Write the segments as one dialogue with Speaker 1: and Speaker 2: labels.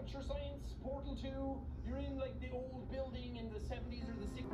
Speaker 1: Aperture Science, Portal 2, you're in like the old building in the 70s or the 60s.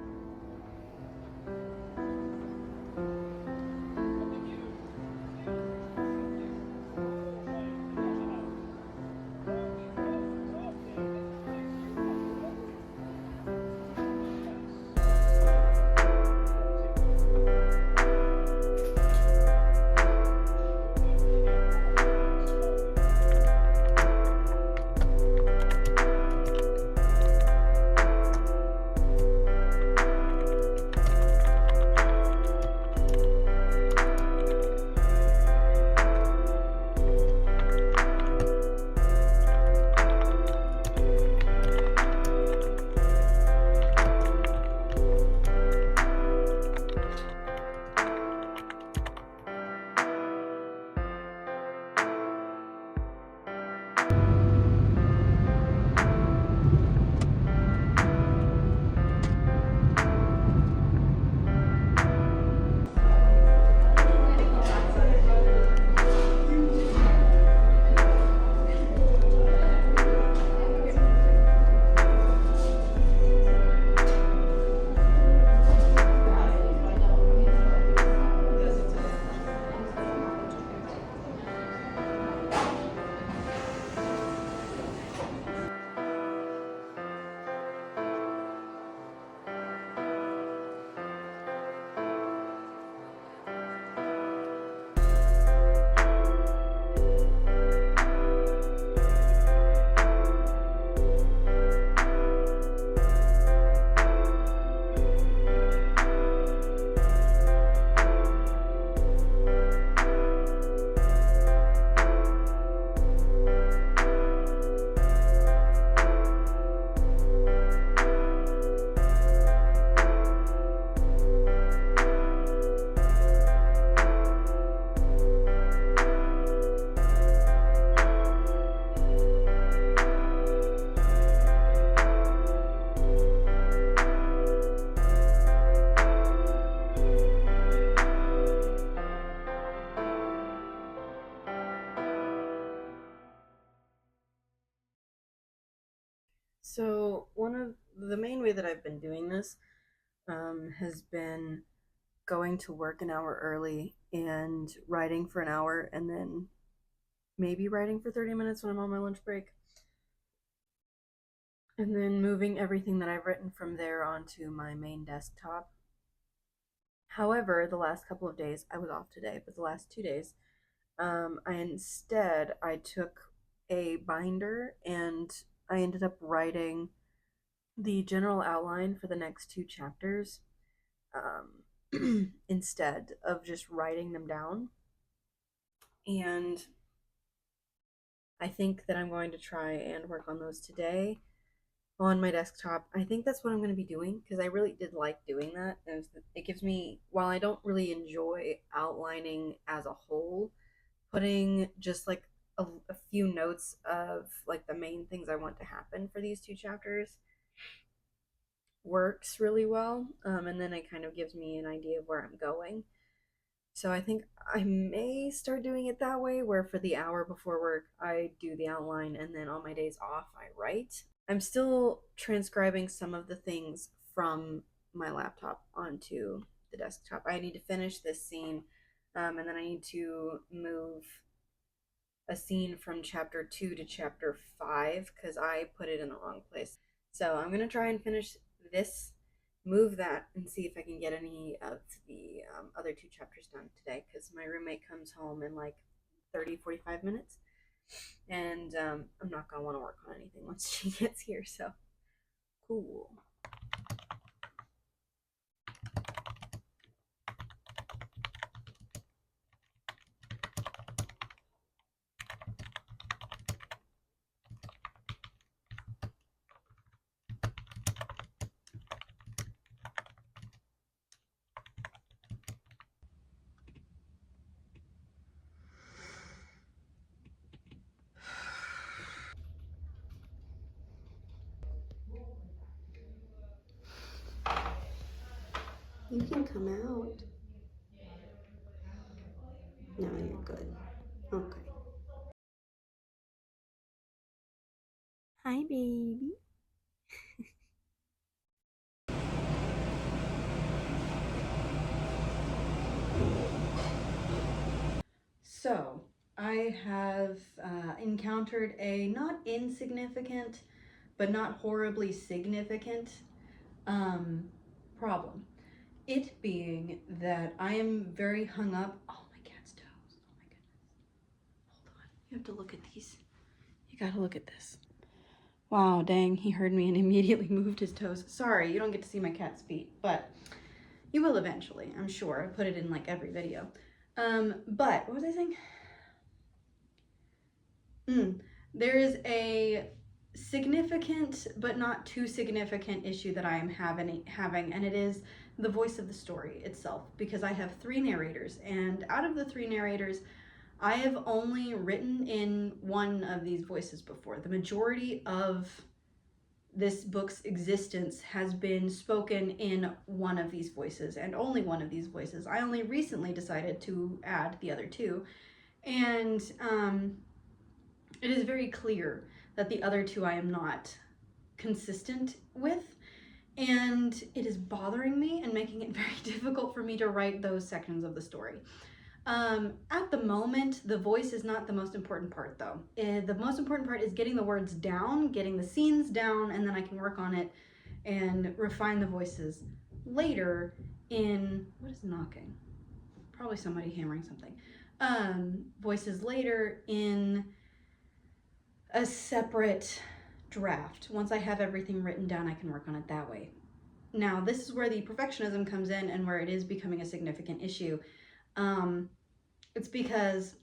Speaker 2: So one of the main way that I've been doing this has been going to work an hour early and writing for an hour and then maybe writing for 30 minutes when I'm on my lunch break. And then moving everything that I've written from there onto my main desktop. However, the last couple of days, I was off today, but the last 2 days, I took a binder and I ended up writing the general outline for the next 2 chapters instead of just writing them down. And I think that I'm going to try and work on those today on my desktop. I think that's what I'm going to be doing because I really did like doing that. It gives me, while I don't really enjoy outlining as a whole, putting just like a few notes of like the main things I want to happen for these 2 chapters works really well. And then it kind of gives me an idea of where I'm going. So I think I may start doing it that way, where for the hour before work, I do the outline, and then on my days off, I write. I'm still transcribing some of the things from my laptop onto the desktop. I need to finish this scene, and then I need to move a scene from chapter 2 to chapter 5 because I put it in the wrong place. So I'm going to try and finish this, move that, and see if I can get any of the other 2 chapters done today because my roommate comes home in like 30-45 minutes. And I'm not going to want to work on anything once she gets here. So cool.
Speaker 3: You can come out. No, you're good. Okay. Hi, baby.
Speaker 2: So, I have encountered a not insignificant, but not horribly significant problem. It being that I am very hung up. Oh, my cat's toes. Oh my goodness. Hold on. You have to look at these. You gotta look at this. Wow, dang, he heard me and immediately moved his toes. Sorry, you don't get to see my cat's feet, but you will eventually, I'm sure. I put it in like every video. But what was I saying? There is a significant but not too significant issue that I am having, and it is the voice of the story itself, because I have 3 narrators, and out of the 3 narrators, I have only written in one of these voices before. The majority of this book's existence has been spoken in one of these voices, and only one of these voices. I only recently decided to add the other 2, and it is very clear that the other 2 I am not consistent with, and it is bothering me and making it very difficult for me to write those sections of the story. At the moment, the voice is not the most important part, though. The most important part is getting the words down, getting the scenes down, and then I can work on it and refine the voices later in... What is knocking? Probably somebody hammering something. Voices later in a separate draft. Once I have everything written down, I can work on it that way. Now, this is where the perfectionism comes in and where it is becoming a significant issue. It's because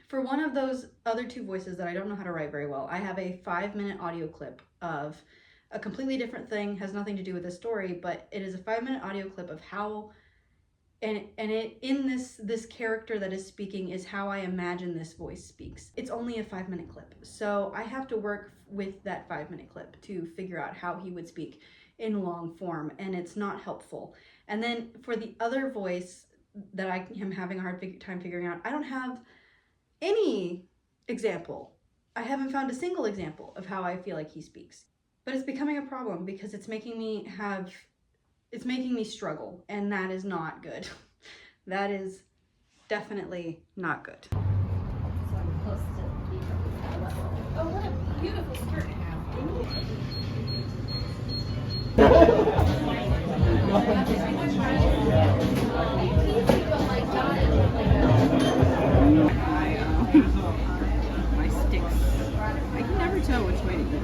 Speaker 2: for one of those other 2 voices that I don't know how to write very well, I have a 5-minute audio clip of a completely different thing, has nothing to do with the story, but it is a 5-minute audio clip of how, and it in this character that is speaking is how I imagine this voice speaks. It's only a 5-minute clip, so I have to work with that 5-minute clip to figure out how he would speak in long form, and it's not helpful. And then for the other voice that I am having a hard time figuring out, I don't have any example. I haven't found a single example of how I feel like he speaks. But it's becoming a problem because it's making me struggle, and that is not good. That is definitely not good.
Speaker 4: So I'm close to being at that level. Oh, what a beautiful skirt you have.
Speaker 5: My sticks. I can never tell which way to go.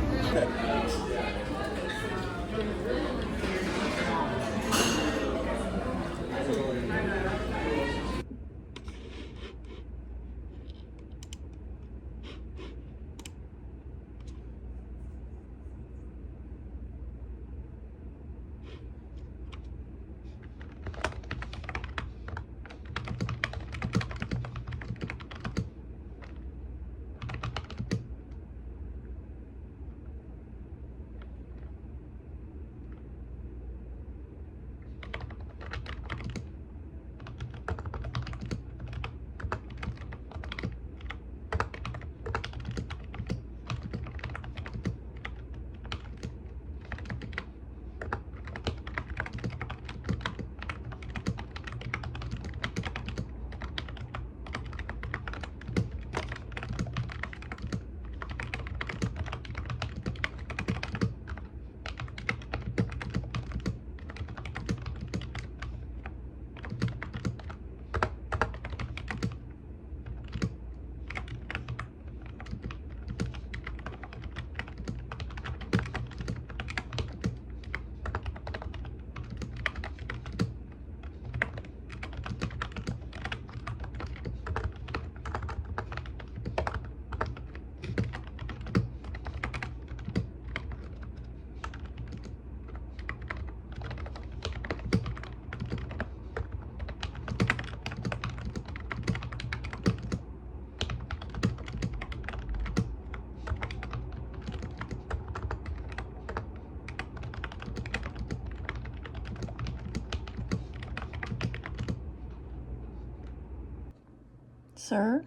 Speaker 2: Sir?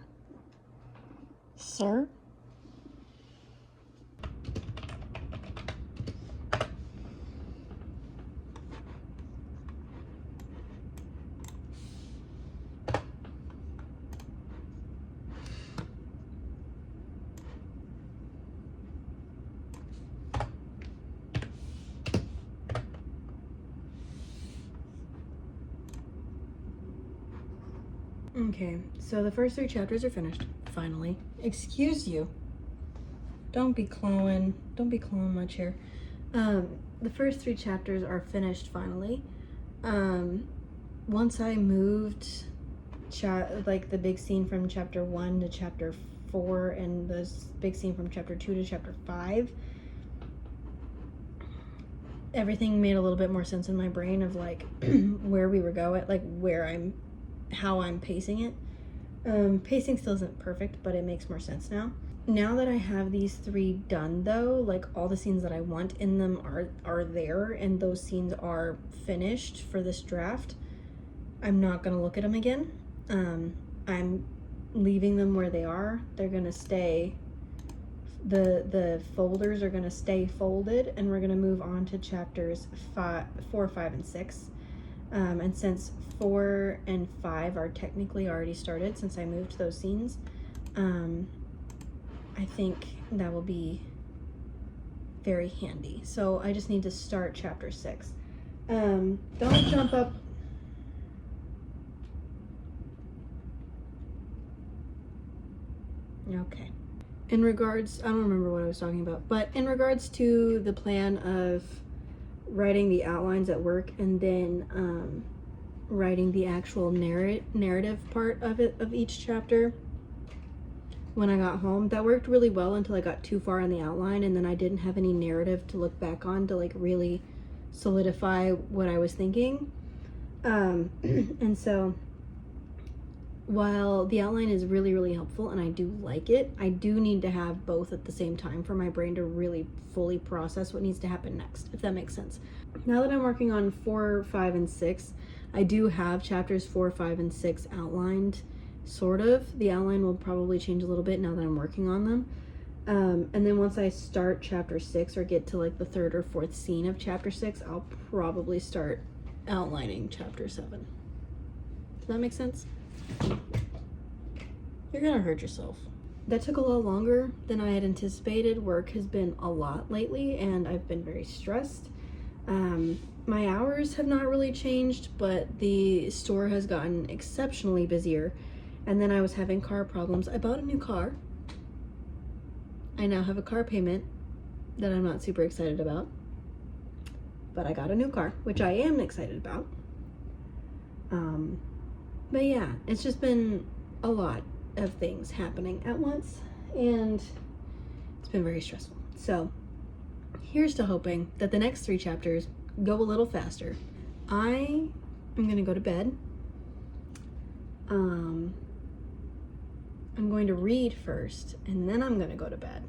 Speaker 2: Sir? Okay, so the first 3 chapters are finished, finally. Excuse you. Don't be clawing much here. The first 3 chapters are finished finally. Once I moved like the big scene from chapter 1 to chapter 4 and the big scene from chapter 2 to chapter 5, everything made a little bit more sense in my brain of like where we were going, like how I'm pacing it. Pacing still isn't perfect, but it makes more sense now. Now that I have these 3 done though, like all the scenes that I want in them are there, and those scenes are finished for this draft, I'm not gonna look at them again. I'm leaving them where they are. They're gonna stay, the folders are gonna stay folded, and we're gonna move on to chapters 4, 5, and 6. And since 4 and 5 are technically already started since I moved those scenes, I think that will be very handy. So I just need to start chapter 6. Don't jump up. Okay. In regards, I don't remember what I was talking about, but in regards to the plan of writing the outlines at work and then writing the actual narrative part of each chapter when I got home, that worked really well until I got too far in the outline, and then I didn't have any narrative to look back on to like really solidify what I was thinking. And so while the outline is really, really helpful and I do like it, I do need to have both at the same time for my brain to really fully process what needs to happen next, if that makes sense. Now that I'm working on 4, 5, and 6, I do have chapters 4, 5, and 6 outlined, sort of. The outline will probably change a little bit now that I'm working on them. And then once I start chapter 6 or get to like the 3rd or 4th scene of chapter 6, I'll probably start outlining chapter 7. Does that make sense? You're gonna hurt yourself. That took a lot longer than I had anticipated. Work has been a lot lately and I've been very stressed. My hours have not really changed, but the store has gotten exceptionally busier. And then I was having car problems. I bought a new car. I now have a car payment that I'm not super excited about. But I got a new car, which I am excited about. But yeah, it's just been a lot of things happening at once, and it's been very stressful. So here's to hoping that the next 3 chapters go a little faster. I am gonna go to bed. I'm going to read first, and then I'm gonna go to bed.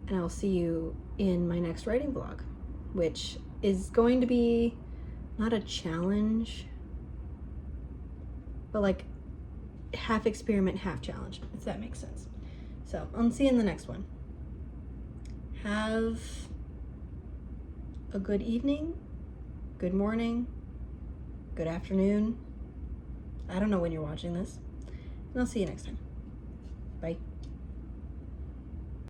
Speaker 2: And I'll see you in my next writing vlog, which is going to be not a challenge, but like half experiment, half challenge, if that makes sense. So I'll see you in the next one. Have a good evening, good morning, good afternoon. I don't know when you're watching this. And I'll see you next time. Bye.